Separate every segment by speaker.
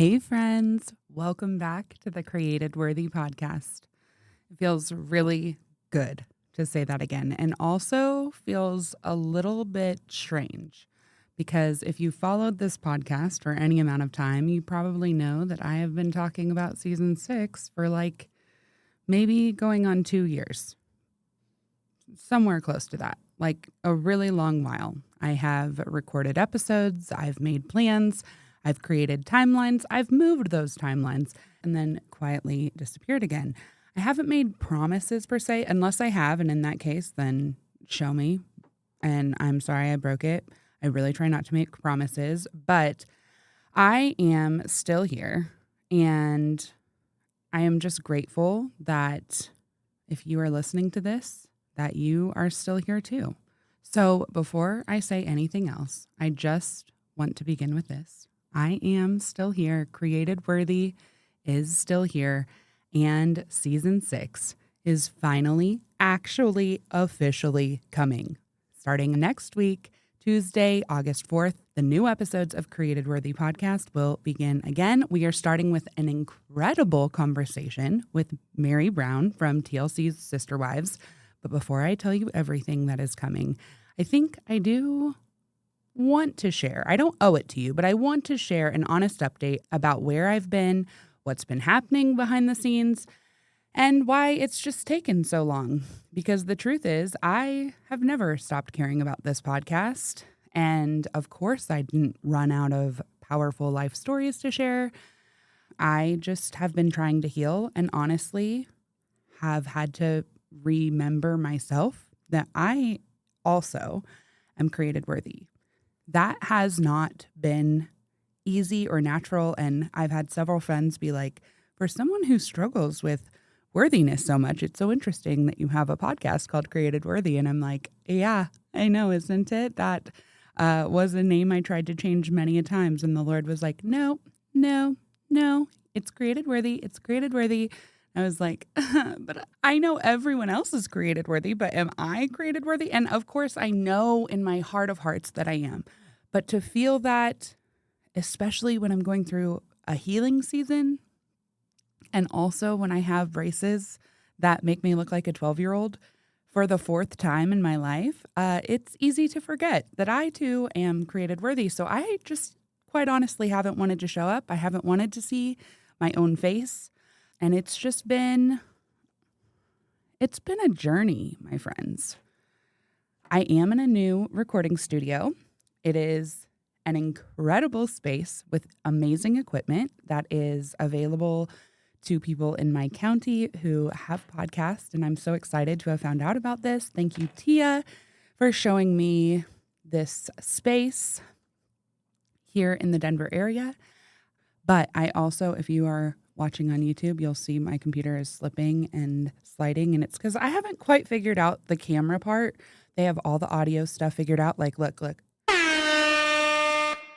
Speaker 1: Hey, friends. Welcome back to the Created Worthy podcast. It feels really good to say that again, and also feels a little bit strange because if you followed this podcast for any amount of time, you probably know that I have been talking about season 6 for maybe going on 2 years, somewhere close to that, like a really long while. I have recorded episodes, I've made plans, I've created timelines, I've moved those timelines, and then quietly disappeared again. I haven't made promises per se, unless I have, and in that case, then show me. And I'm sorry I broke it. I really try not to make promises, but I am still here, and I am just grateful that if you are listening to this, that you are still here too. So before I say anything else, I just want to begin with this. I am still here. Created Worthy is still here. And season 6 is finally, actually, officially coming. Starting next week, Tuesday, August 4th, the new episodes of Created Worthy podcast will begin again. We are starting with an incredible conversation with Mary Brown from TLC's Sister Wives. But before I tell you everything that is coming, I think I do want to share. I don't owe it to you, but I want to share an honest update about where I've been, what's been happening behind the scenes, and why it's just taken so long. Because the truth is, I have never stopped caring about this podcast. And of course, I didn't run out of powerful life stories to share. I just have been trying to heal and honestly have had to remember myself that I also am created worthy. That has not been easy or natural. And I've had several friends be like, for someone who struggles with worthiness so much, it's so interesting that you have a podcast called Created Worthy. And I'm like, yeah, I know, isn't it? That was a name I tried to change many a times. And the Lord was like, no, it's Created Worthy. It's Created Worthy. I was like, but I know everyone else is created worthy, but am I created worthy? And of course, I know in my heart of hearts that I am. But to feel that, especially when I'm going through a healing season, and also when I have braces that make me look like a 12-year-old for the 4th time in my life, it's easy to forget that I too am created worthy. So I just quite honestly haven't wanted to show up. I haven't wanted to see my own face. And it's been a journey, my friends. I am in a new recording studio. It is an incredible space with amazing equipment that is available to people in my county who have podcasts. And I'm so excited to have found out about this. Thank you, Tia, for showing me this space here in the Denver area. But I also, if you are watching on YouTube, you'll see my computer is slipping and sliding. And it's because I haven't quite figured out the camera part. They have all the audio stuff figured out. Like, look.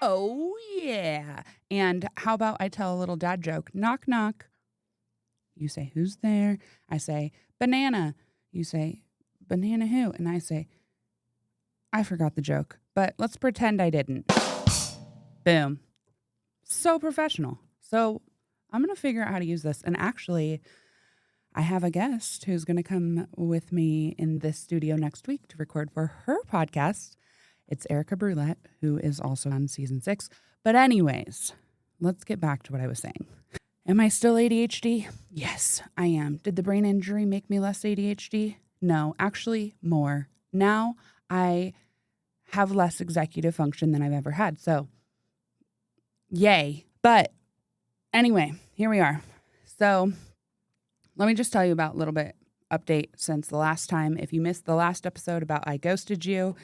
Speaker 1: Oh, yeah. And how about I tell a little dad joke? Knock, knock. You say, who's there? I say, banana. You say, banana who? And I say, I forgot the joke, but let's pretend I didn't. Boom. So professional. So I'm going to figure out how to use this. And actually, I have a guest who's going to come with me in this studio next week to record for her podcast. It's Erica Brulette, who is also on season 6. But anyways, let's get back to what I was saying. Am I still ADHD? Yes, I am. Did the brain injury make me less ADHD? No, actually more. Now I have less executive function than I've ever had. So, yay. But anyway, here we are. So let me just tell you about a little bit update since the last time. If you missed the last episode about I Ghosted You,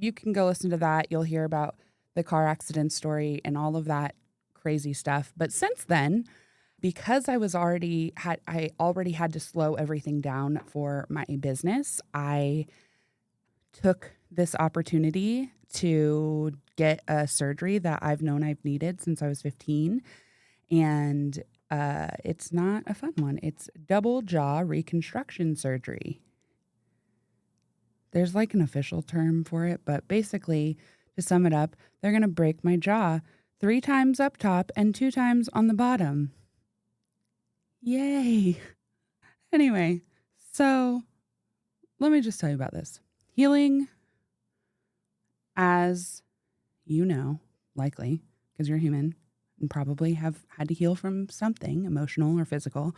Speaker 1: you can go listen to that. You'll hear about the car accident story and all of that crazy stuff. But since then, because I already had to slow everything down for my business, I took this opportunity to get a surgery that I've known I've needed since I was 15. And it's not a fun one. It's double jaw reconstruction surgery. There's like an official term for it, but basically, to sum it up, they're going to break my jaw 3 times up top and 2 times on the bottom. Yay. Anyway, so let me just tell you about this. Healing, as you know, likely, because you're human and probably have had to heal from something emotional or physical,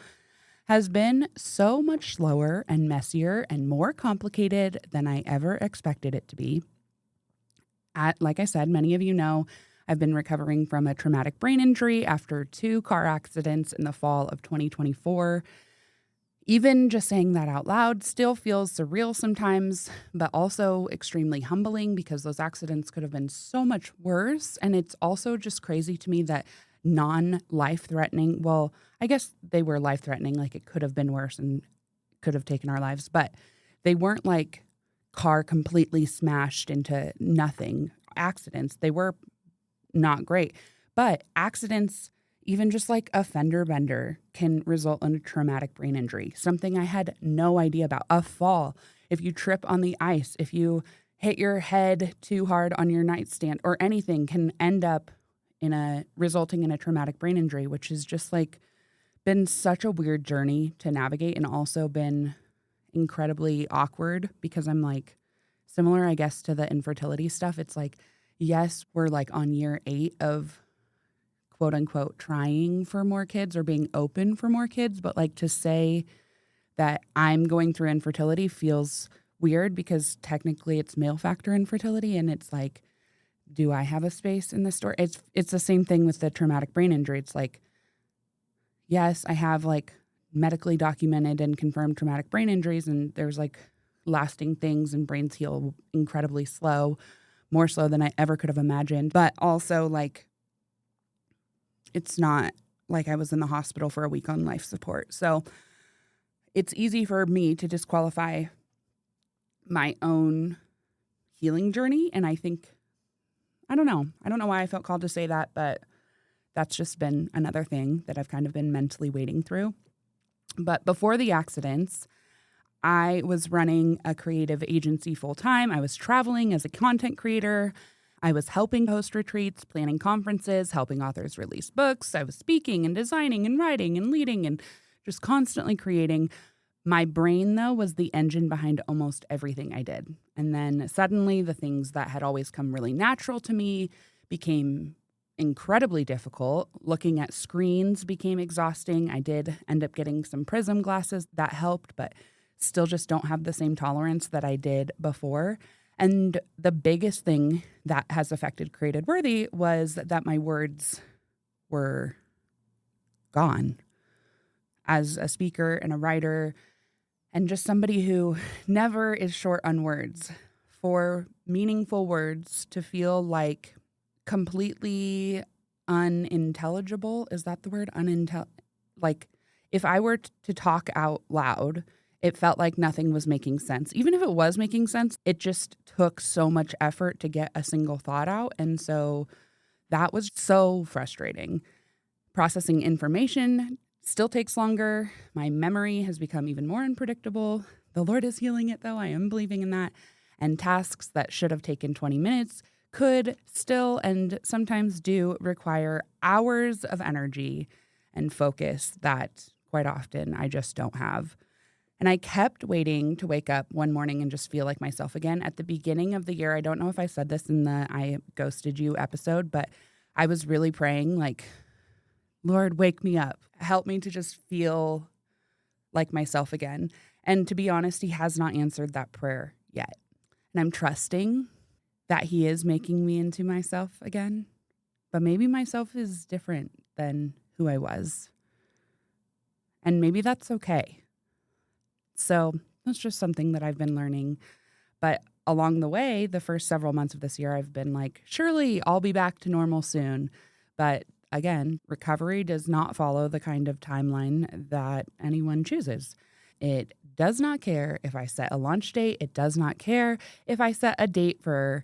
Speaker 1: has been so much slower and messier and more complicated than I ever expected it to be. Like I said, many of you know, I've been recovering from a traumatic brain injury after 2 car accidents in the fall of 2024. Even just saying that out loud still feels surreal sometimes, but also extremely humbling because those accidents could have been so much worse. And it's also just crazy to me that non-life threatening, well, I guess they were life threatening, like it could have been worse and could have taken our lives, but they weren't like car completely smashed into nothing accidents. They were not great, but accidents, even just like a fender bender, can result in a traumatic brain injury, something I had no idea about. A fall, if you trip on the ice, if you hit your head too hard on your nightstand or anything, can end up resulting in a traumatic brain injury, which has just like been such a weird journey to navigate and also been incredibly awkward because I'm like similar, I guess, to the infertility stuff. It's like, yes, we're like on year 8 of quote unquote trying for more kids or being open for more kids. But like to say that I'm going through infertility feels weird because technically it's male factor infertility. And it's like, do I have a space in the story? It's the same thing with the traumatic brain injury. It's like, yes, I have like medically documented and confirmed traumatic brain injuries, and there's like lasting things, and brains heal incredibly slow, more slow than I ever could have imagined. But also, like, it's not like I was in the hospital for a week on life support. So it's easy for me to disqualify my own healing journey. And I think, I don't know why I felt called to say that, but that's just been another thing that I've kind of been mentally wading through. But before the accidents, I was running a creative agency full time. I was traveling as a content creator. I was helping host retreats, planning conferences, helping authors release books. I was speaking and designing and writing and leading and just constantly creating. My brain, though, was the engine behind almost everything I did. And then suddenly the things that had always come really natural to me became incredibly difficult. Looking at screens became exhausting. I did end up getting some prism glasses that helped, but still just don't have the same tolerance that I did before. And the biggest thing that has affected Created Worthy was that my words were gone. As a speaker and a writer, and just somebody who never is short on words, for meaningful words to feel like completely unintelligible. Is that the word? Like if I were to talk out loud, it felt like nothing was making sense. Even if it was making sense, it just took so much effort to get a single thought out. And so that was so frustrating. Processing information still takes longer. My memory has become even more unpredictable. The Lord is healing it, though. I am believing in that. And tasks that should have taken 20 minutes could still and sometimes do require hours of energy and focus that quite often I just don't have. And I kept waiting to wake up one morning and just feel like myself again. At the beginning of the year, I don't know if I said this in the I Ghosted You episode, but I was really praying like, Lord, wake me up. Help me to just feel like myself again. And to be honest, he has not answered that prayer yet. And I'm trusting that he is making me into myself again. But maybe myself is different than who I was. And maybe that's okay. So that's just something that I've been learning. But along the way, the first several months of this year, I've been like, surely I'll be back to normal soon. But again, recovery does not follow the kind of timeline that anyone chooses. It does not care if I set a launch date. It does not care if I set a date for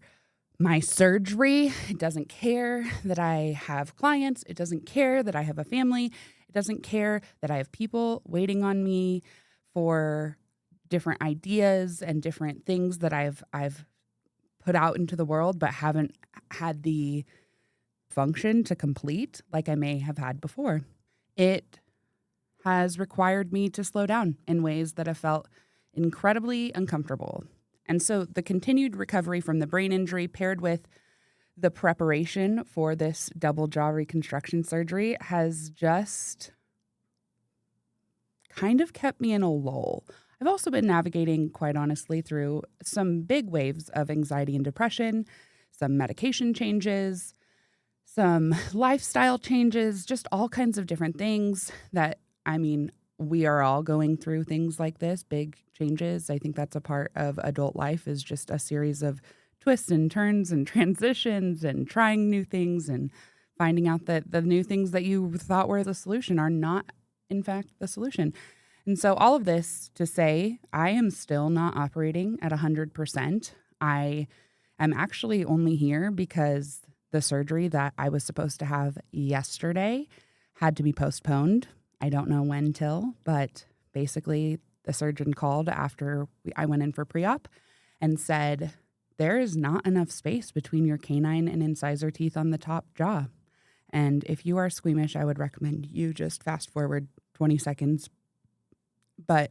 Speaker 1: my surgery. It doesn't care that I have clients. It doesn't care that I have a family. It doesn't care that I have people waiting on me for different ideas and different things that I've put out into the world, but haven't had the function to complete like I may have had before. It has required me to slow down in ways that have felt incredibly uncomfortable. And so the continued recovery from the brain injury paired with the preparation for this double jaw reconstruction surgery has just kind of kept me in a lull. I've also been navigating, quite honestly, through some big waves of anxiety and depression, some medication changes, some lifestyle changes, just all kinds of different things that, we are all going through things like this, big changes. I think that's a part of adult life, is just a series of twists and turns and transitions and trying new things and finding out that the new things that you thought were the solution are not, in fact, the solution. And so all of this to say, I am still not operating at 100%. I am actually only here because the surgery that I was supposed to have yesterday had to be postponed. I don't know when till, but basically the surgeon called after I went in for pre-op and said, there is not enough space between your canine and incisor teeth on the top jaw. And if you are squeamish, I would recommend you just fast forward 20 seconds. But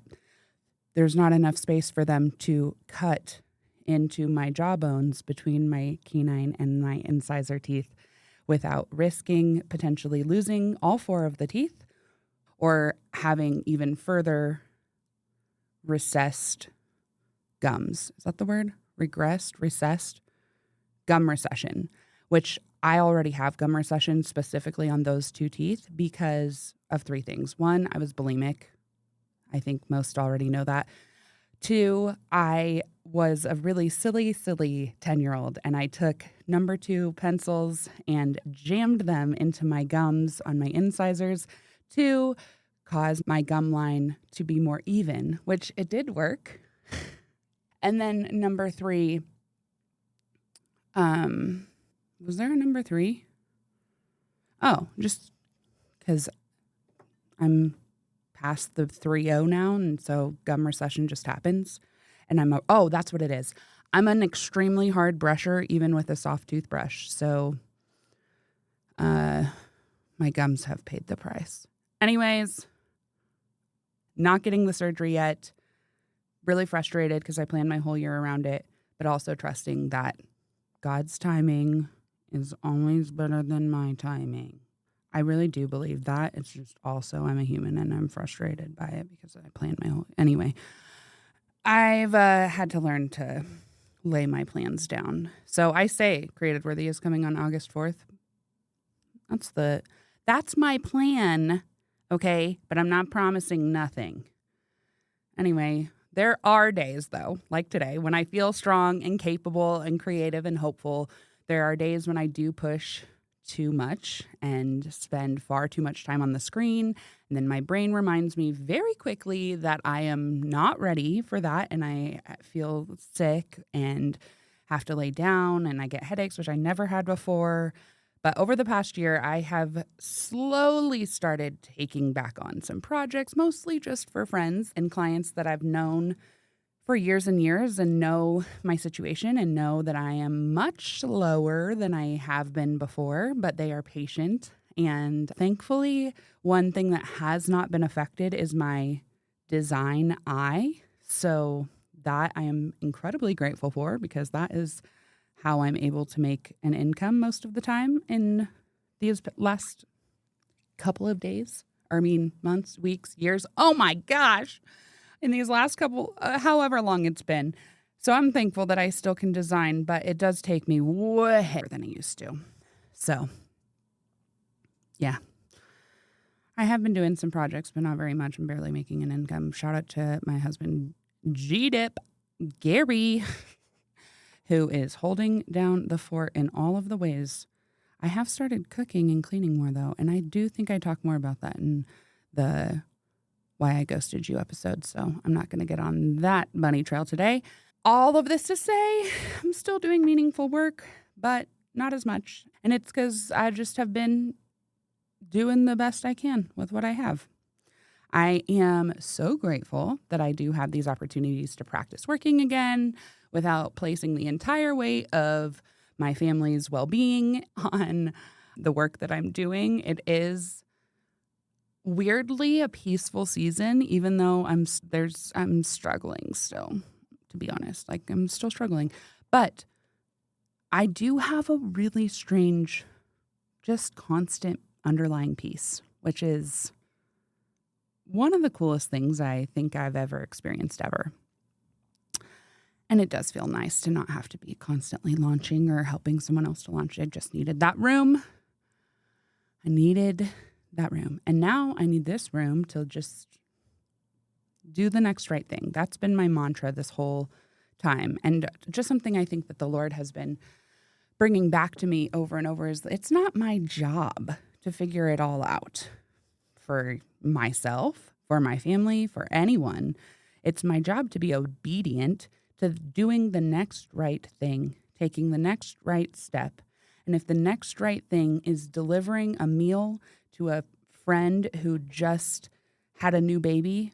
Speaker 1: there's not enough space for them to cut into my jaw bones between my canine and my incisor teeth without risking potentially losing all 4 of the teeth or having even further recessed gums. Is that the word? Recessed gum recession, which I already have gum recession specifically on those 2 teeth because of 3 things. 1, I was bulimic. I think most already know that. 2, I was a really silly 10-year-old, and I took number 2 pencils and jammed them into my gums on my incisors to cause my gum line to be more even, which it did work. And then number 3, was there a number 3? Oh, just because I'm past the 3.0 now, and so gum recession just happens. And that's what it is. I'm an extremely hard brusher, even with a soft toothbrush. So my gums have paid the price. Anyways, not getting the surgery yet. Really frustrated because I planned my whole year around it, but also trusting that God's timing is always better than my timing. I really do believe that. It's just also I'm a human and I'm frustrated by it because I planned my whole... Anyway, I've had to learn to lay my plans down. So I say Created Worthy is coming on August 4th. That's my plan, okay? But I'm not promising nothing. Anyway, there are days, though, like today, when I feel strong and capable and creative and hopeful. There are days when I do push too much and spend far too much time on the screen. And then my brain reminds me very quickly that I am not ready for that. And I feel sick and have to lay down and I get headaches, which I never had before. But over the past year, I have slowly started taking back on some projects, mostly just for friends and clients that I've known for years and years and know my situation and know that I am much slower than I have been before, but they are patient. And thankfully, one thing that has not been affected is my design eye. So that I am incredibly grateful for because that is how I'm able to make an income most of the time in these last couple of days, months, weeks, years. Oh my gosh. In these last couple, however long it's been. So I'm thankful that I still can design, but it does take me way harder than it used to. So, yeah. I have been doing some projects, but not very much. I'm barely making an income. Shout out to my husband, G-Dip, Gary, who is holding down the fort in all of the ways. I have started cooking and cleaning more, though, and I do think I talk more about that in the Why I Ghosted You episode, so I'm not going to get on that bunny trail today. All of this to say, I'm still doing meaningful work, but not as much. And it's because I just have been doing the best I can with what I have. I am so grateful that I do have these opportunities to practice working again without placing the entire weight of my family's well-being on the work that I'm doing. It is weirdly a peaceful season, even though I'm struggling still, to be honest. Like, I'm still struggling. But I do have a really strange, just constant underlying peace, which is one of the coolest things I think I've ever experienced ever. And it does feel nice to not have to be constantly launching or helping someone else to launch. I just needed that room. I needed that room. And now I need this room to just do the next right thing. That's been my mantra this whole time. And just something I think that the Lord has been bringing back to me over and over is it's not my job to figure it all out for myself, for my family, for anyone. It's my job to be obedient to doing the next right thing, taking the next right step. And if the next right thing is delivering a meal to a friend who just had a new baby,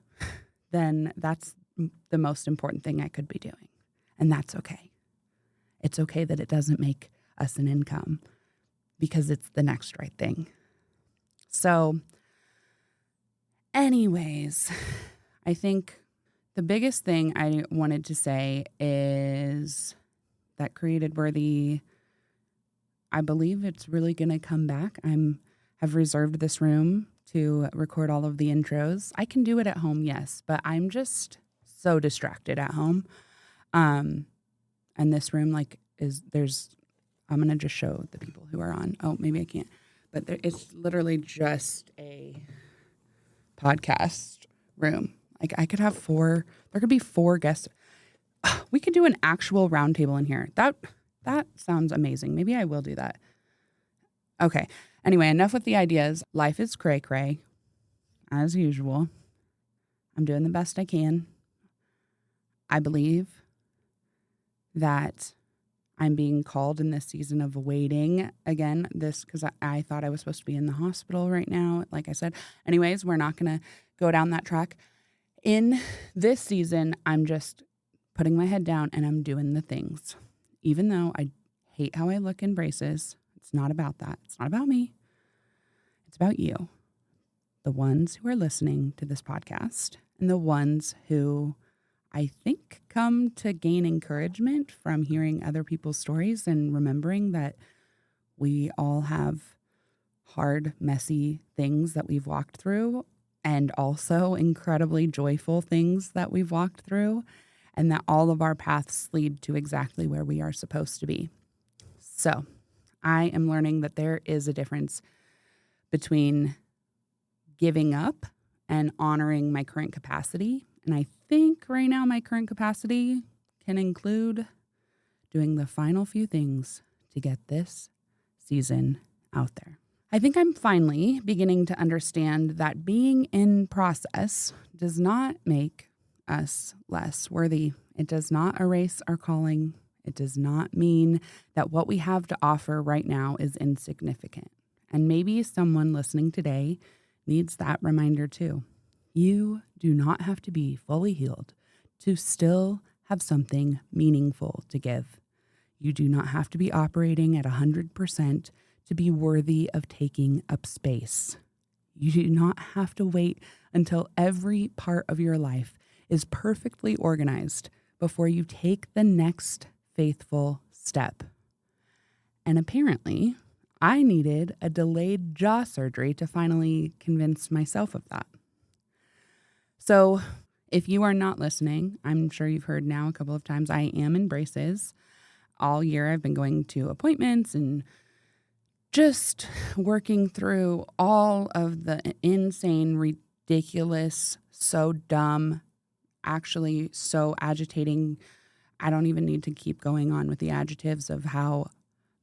Speaker 1: then that's the most important thing I could be doing. And that's okay. It's okay that it doesn't make us an income because it's the next right thing. So, anyways, I think the biggest thing I wanted to say is that Created Worthy, I believe it's really going to come back. Have reserved this room to record all of the intros. I can do it at home, yes, but I'm just so distracted at home. And this room, I'm going to just show the people who are on. Oh, maybe I can't. But it's literally just a podcast room. Like, I could have there could be 4 guests. We could do an actual round table in here. That sounds amazing. Maybe I will do that. Okay. Anyway, enough with the ideas. Life is cray-cray, as usual. I'm doing the best I can. I believe that I'm being called in this season of waiting again, because I thought I was supposed to be in the hospital right now, like I said. Anyways, we're not going to go down that track. In this season, I'm just putting my head down and I'm doing the things. Even though I hate how I look in braces, it's not about that. It's not about me. It's about you, the ones who are listening to this podcast and the ones who I think come to gain encouragement from hearing other people's stories and remembering that we all have hard, messy things that we've walked through and also incredibly joyful things that we've walked through, and that all of our paths lead to exactly where we are supposed to be. So I am learning that there is a difference between giving up and honoring my current capacity. And I think right now my current capacity can include doing the final few things to get this season out there. I think I'm finally beginning to understand that being in process does not make us less worthy. It does not erase our calling. It does not mean that what we have to offer right now is insignificant. And maybe someone listening today needs that reminder too. You do not have to be fully healed to still have something meaningful to give. You do not have to be operating at 100% to be worthy of taking up space. You do not have to wait until every part of your life is perfectly organized before you take the next faithful step. And apparently, I needed a delayed jaw surgery to finally convince myself of that. So if you are not listening, I'm sure you've heard now a couple of times, I am in braces. All year I've been going to appointments and just working through all of the insane, ridiculous, so dumb, actually so agitating. I don't even need to keep going on with the adjectives of how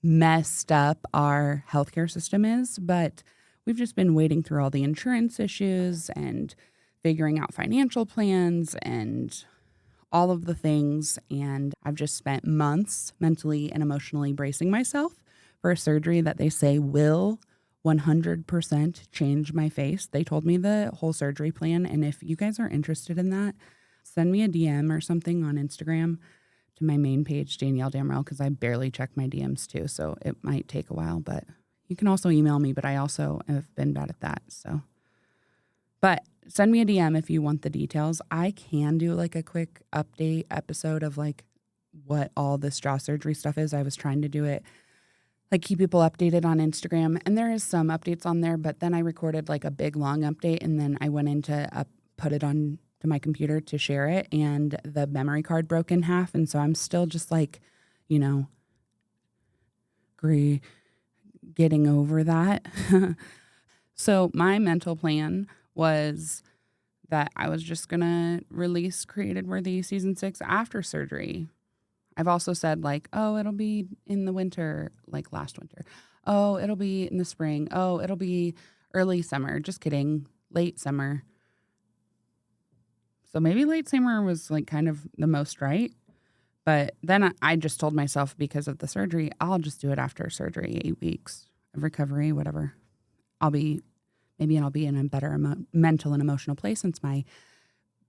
Speaker 1: messed up our healthcare system is, but we've just been wading through all the insurance issues and figuring out financial plans and all of the things. And I've just spent months mentally and emotionally bracing myself for a surgery that they say will 100% change my face. They told me the whole surgery plan. And if you guys are interested in that, send me a DM or something on Instagram to my main page, Danielle Damrell, because I barely check my DMs too. So it might take a while, but You can also email me, but I also have been bad at that. So, but send me a DM if you want the details. I can do like a quick update episode of like what all this jaw surgery stuff is. I was trying to do it, like keep people updated on Instagram, and there is some updates on there, but then I recorded like a big long update, and then I went in to put it on to my computer to share it, and the memory card broke in half, and so I'm still just like, you know, getting over that. So my mental plan was that I was just going to release Created Worthy season 6 after surgery. I've also said like, oh, it'll be in the winter, like last winter. Oh, it'll be in the spring. Oh, it'll be early summer. Just kidding. Late summer. So maybe late summer was like kind of the most right. But then I just told myself because of the surgery, I'll just do it after surgery, 8 weeks of recovery, whatever. I'll be in a better mental and emotional place since my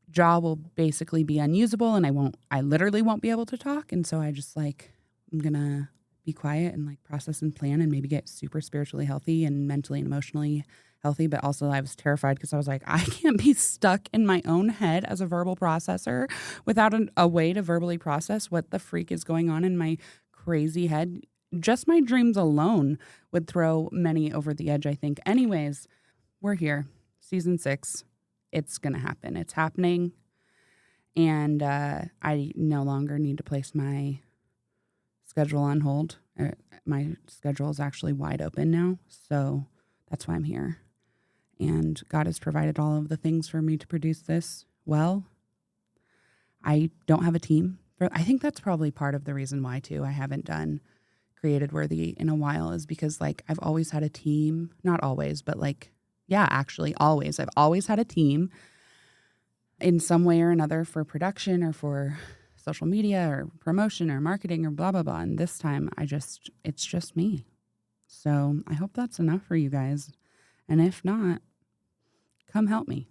Speaker 1: jaw will basically be unusable and I literally won't be able to talk. And so I just like, I'm going to be quiet and like process and plan and maybe get super spiritually healthy and mentally and emotionally healthy. But also I was terrified because I was like, I can't be stuck in my own head as a verbal processor without a way to verbally process what the freak is going on in my crazy head. Just my dreams alone would throw many over the edge, I think. Anyways, we're here. Season 6. It's going to happen. It's happening. And I no longer need to place my schedule on hold. My schedule is actually wide open now. So that's why I'm here. And God has provided all of the things for me to produce this well. I don't have a team. I think that's probably part of the reason why, too, I haven't done Created Worthy in a while is because, like, I've always had a team. Not always, but, like, yeah, actually, always. I've always had a team in some way or another for production or for social media or promotion or marketing or blah, blah, blah. And this time, it's just me. So I hope that's enough for you guys. And if not, come help me.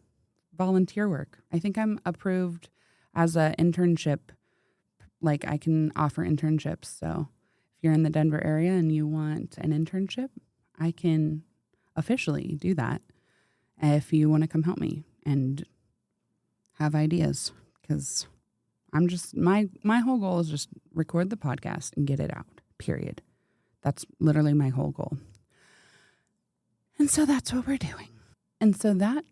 Speaker 1: Volunteer work. I think I'm approved as an internship. Like I can offer internships. So if you're in the Denver area and you want an internship, I can officially do that if you want to come help me and have ideas. Because I'm just, my whole goal is just record the podcast and get it out, period. That's literally my whole goal. And so that's what we're doing. And so that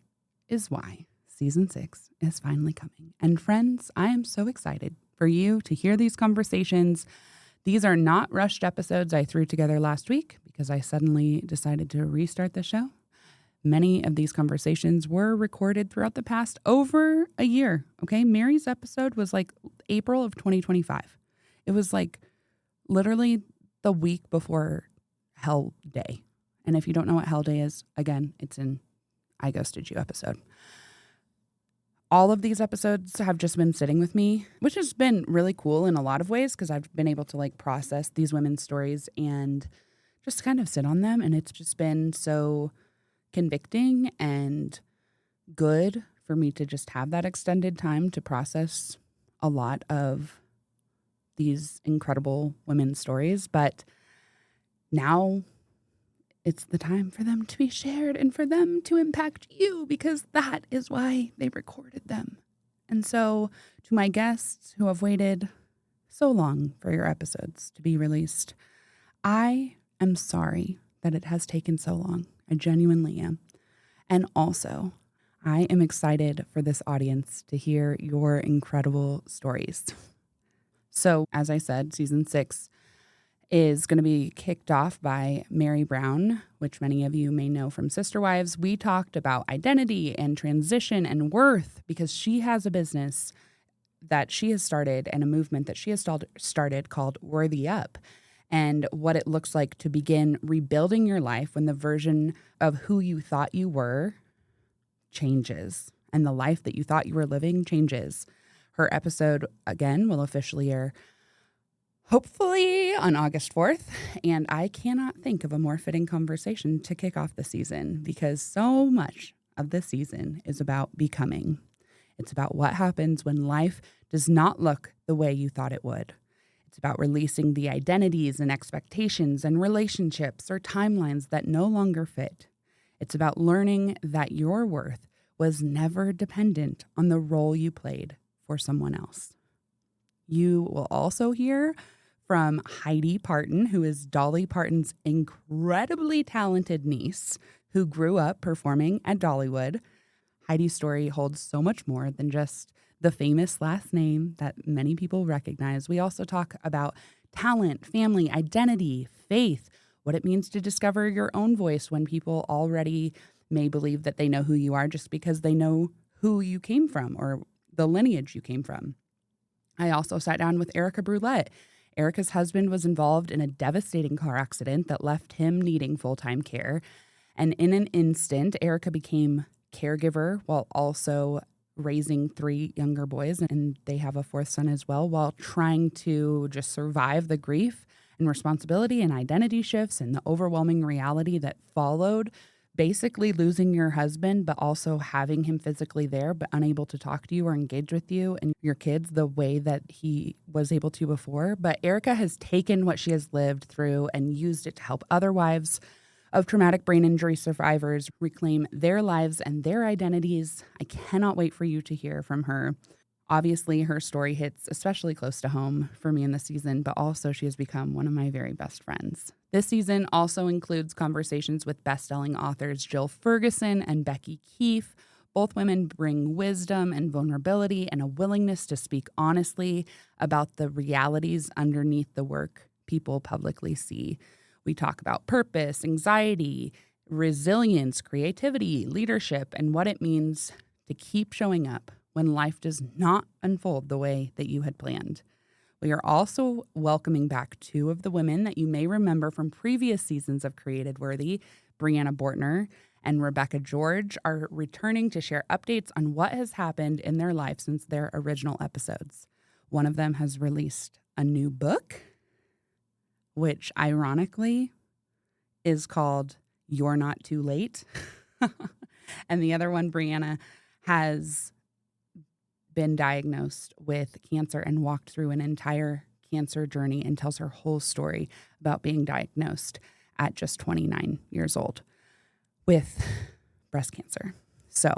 Speaker 1: is why season 6 is finally coming. And friends, I am so excited for you to hear these conversations. These are not rushed episodes I threw together last week because I suddenly decided to restart the show. Many of these conversations were recorded throughout the past over a year. Okay. Mary's episode was like April of 2025. It was like literally the week before Hell Day. And if you don't know what Hell Day is, again, it's in I Ghosted You episode. All of these episodes have just been sitting with me, which has been really cool in a lot of ways because I've been able to like process these women's stories and just kind of sit on them. And it's just been so convicting and good for me to just have that extended time to process a lot of these incredible women's stories. But now it's the time for them to be shared and for them to impact you because that is why they recorded them. And so to my guests who have waited so long for your episodes to be released, I am sorry that it has taken so long. I genuinely am. And also, I am excited for this audience to hear your incredible stories. So, as I said, season 6 is going to be kicked off by Mary Brown, which many of you may know from Sister Wives. We talked about identity and transition and worth because she has a business that she has started and a movement that she has started called Worthy Up, and what it looks like to begin rebuilding your life when the version of who you thought you were changes and the life that you thought you were living changes. Her episode, again, will officially air hopefully on August 4th. And I cannot think of a more fitting conversation to kick off the season because so much of this season is about becoming. It's about what happens when life does not look the way you thought it would. It's about releasing the identities and expectations and relationships or timelines that no longer fit. It's about learning that your worth was never dependent on the role you played for someone else. You will also hear from Heidi Parton, who is Dolly Parton's incredibly talented niece who grew up performing at Dollywood. Heidi's story holds so much more than just the famous last name that many people recognize. We also talk about talent, family, identity, faith, what it means to discover your own voice when people already may believe that they know who you are just because they know who you came from or the lineage you came from. I also sat down with Erica Brulette. Erica's husband was involved in a devastating car accident that left him needing full-time care. And in an instant, Erica became caregiver while also raising 3 younger boys, and they have a 4th son as well, while trying to just survive the grief and responsibility and identity shifts and the overwhelming reality that followed basically losing your husband, but also having him physically there, but unable to talk to you or engage with you and your kids the way that he was able to before. But Erica has taken what she has lived through and used it to help other wives of traumatic brain injury survivors reclaim their lives and their identities. I cannot wait for you to hear from her. Obviously, her story hits especially close to home for me in this season, but also she has become one of my very best friends. This season also includes conversations with best-selling authors Jill Ferguson and Becky Keefe. Both women bring wisdom and vulnerability and a willingness to speak honestly about the realities underneath the work people publicly see. We talk about purpose, anxiety, resilience, creativity, leadership, and what it means to keep showing up when life does not unfold the way that you had planned. We are also welcoming back 2 of the women that you may remember from previous seasons of Created Worthy. Brianna Bortner and Rebecca George are returning to share updates on what has happened in their life since their original episodes. One of them has released a new book, which ironically is called You're Not Too Late. And the other one, Brianna, has been diagnosed with cancer and walked through an entire cancer journey and tells her whole story about being diagnosed at just 29 years old with breast cancer. So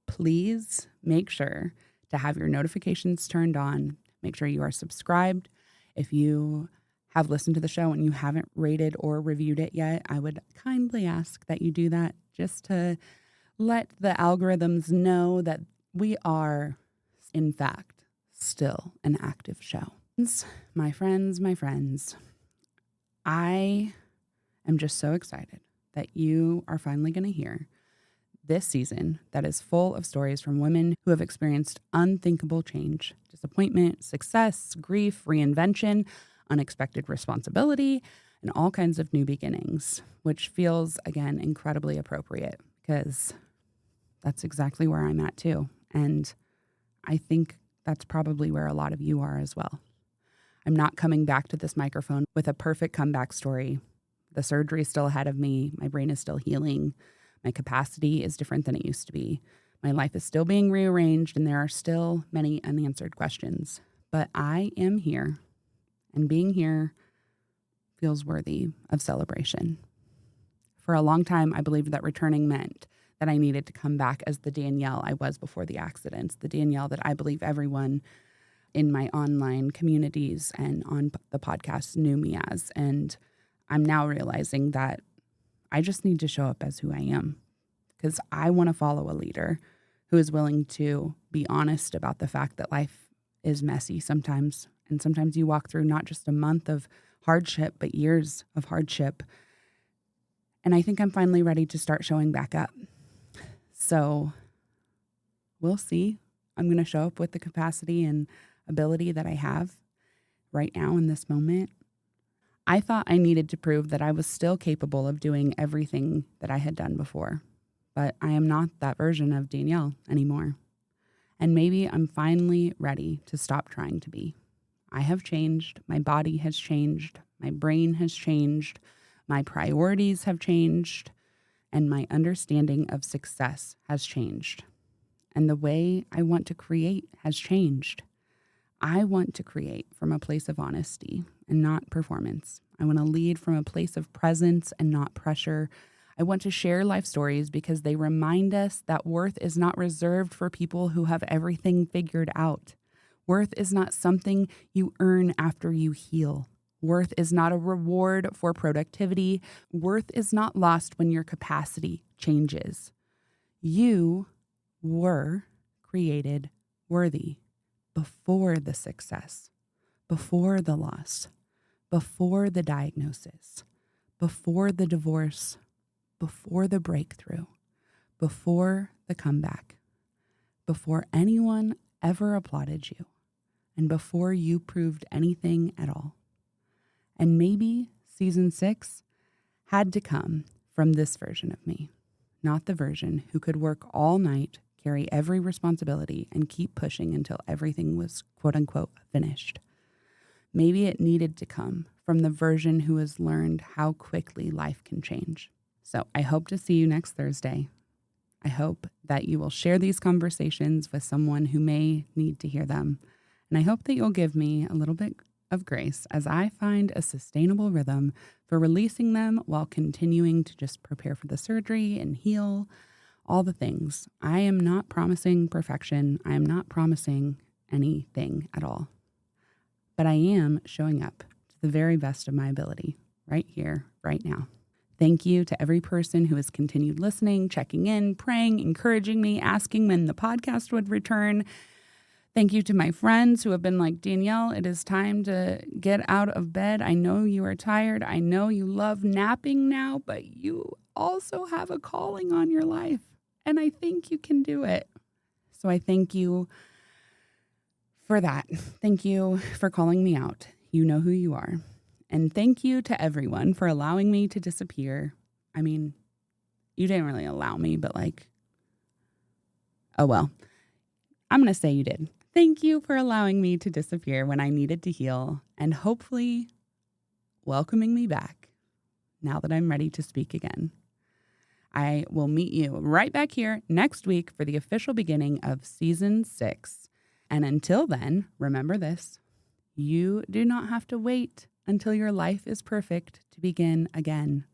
Speaker 1: please make sure to have your notifications turned on. Make sure you are subscribed. If you have listened to the show and you haven't rated or reviewed it yet, I would kindly ask that you do that just to let the algorithms know that we are, in fact, still an active show. My friends, I am just so excited that you are finally going to hear this season that is full of stories from women who have experienced unthinkable change, disappointment, success, grief, reinvention, unexpected responsibility, and all kinds of new beginnings, which feels, again, incredibly appropriate because that's exactly where I'm at too. And I think that's probably where a lot of you are as well. I'm not coming back to this microphone with a perfect comeback story. The surgery is still ahead of me. My brain is still healing. My capacity is different than it used to be. My life is still being rearranged, and there are still many unanswered questions. But I am here, and being here feels worthy of celebration. For a long time, I believed that returning meant that I needed to come back as the Danielle I was before the accidents, the Danielle that I believe everyone in my online communities and on the podcast knew me as. And I'm now realizing that I just need to show up as who I am because I want to follow a leader who is willing to be honest about the fact that life is messy sometimes. And sometimes you walk through not just a month of hardship, but years of hardship. And I think I'm finally ready to start showing back up. So we'll see. I'm going to show up with the capacity and ability that I have right now in this moment. I thought I needed to prove that I was still capable of doing everything that I had done before, but I am not that version of Danielle anymore. And maybe I'm finally ready to stop trying to be. I have changed. My body has changed. My brain has changed. My priorities have changed. And my understanding of success has changed. And the way I want to create has changed. I want to create from a place of honesty and not performance. I want to lead from a place of presence and not pressure. I want to share life stories because they remind us that worth is not reserved for people who have everything figured out. Worth is not something you earn after you heal. Worth is not a reward for productivity. Worth is not lost when your capacity changes. You were created worthy before the success, before the loss, before the diagnosis, before the divorce, before the breakthrough, before the comeback, before anyone ever applauded you, and before you proved anything at all. And maybe season 6 had to come from this version of me, not the version who could work all night, carry every responsibility, and keep pushing until everything was quote unquote finished. Maybe it needed to come from the version who has learned how quickly life can change. So I hope to see you next Thursday. I hope that you will share these conversations with someone who may need to hear them. And I hope that you'll give me a little bit of grace as I find a sustainable rhythm for releasing them while continuing to just prepare for the surgery and heal, all the things. I am not promising perfection. I am not promising anything at all. But I am showing up to the very best of my ability right here, right now. Thank you to every person who has continued listening, checking in, praying, encouraging me, asking when the podcast would return. Thank you to my friends who have been like, Danielle, it is time to get out of bed. I know you are tired. I know you love napping now, but you also have a calling on your life. And I think you can do it. So I thank you for that. Thank you for calling me out. You know who you are. And thank you to everyone for allowing me to disappear. I mean, you didn't really allow me, but oh well. I'm going to say you did. Thank you for allowing me to disappear when I needed to heal and hopefully welcoming me back now that I'm ready to speak again. I will meet you right back here next week for the official beginning of season 6. And until then, remember this, you do not have to wait until your life is perfect to begin again.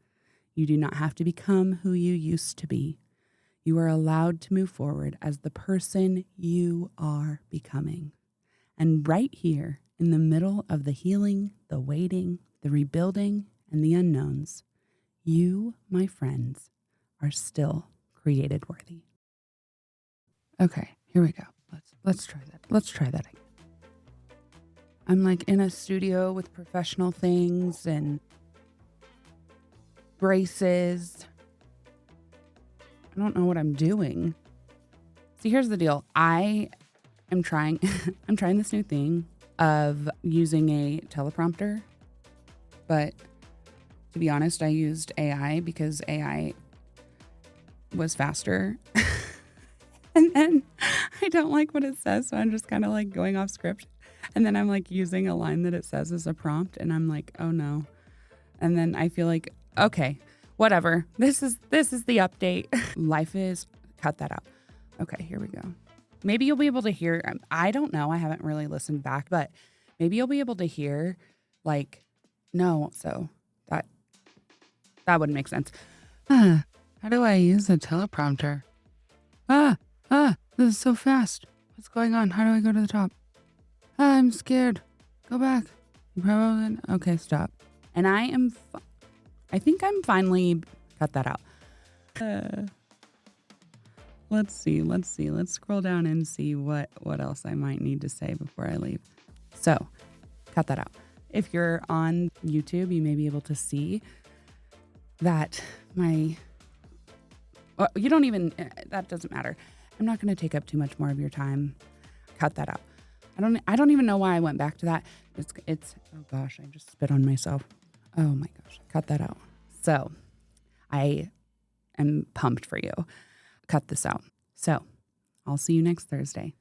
Speaker 1: You do not have to become who you used to be. You are allowed to move forward as the person you are becoming. And right here in the middle of the healing, the waiting, the rebuilding, and the unknowns, you, my friends, are still created worthy. Okay, here we go. Let's try that. Let's try that again. I'm in a studio with professional things and braces. I don't know what I'm doing. See, here's the deal. I am trying this new thing of using a teleprompter, but to be honest, I used AI because AI was faster. And then I don't like what it says, so I'm just kind of going off script. And then I'm using a line that it says as a prompt, and I'm oh no. And then I feel okay, whatever. This is the update. Life is, cut that out. Okay, here we go. Maybe you'll be able to hear, I don't know, I haven't really listened back, but maybe you'll be able to hear no, so that wouldn't make sense. How do I use a teleprompter? This is so fast. What's going on? How do I go to the top? I'm scared. Go back. Probably. Okay, stop. And I think I'm finally, cut that out. Let's see. Let's scroll down and see what else I might need to say before I leave. So, cut that out. If you're on YouTube, you may be able to see that you don't even, that doesn't matter. I'm not going to take up too much more of your time. Cut that out. I don't even know why I went back to that. It's oh gosh, I just spit on myself. Oh my gosh, cut that out. So I am pumped for you. Cut this out. So I'll see you next Thursday.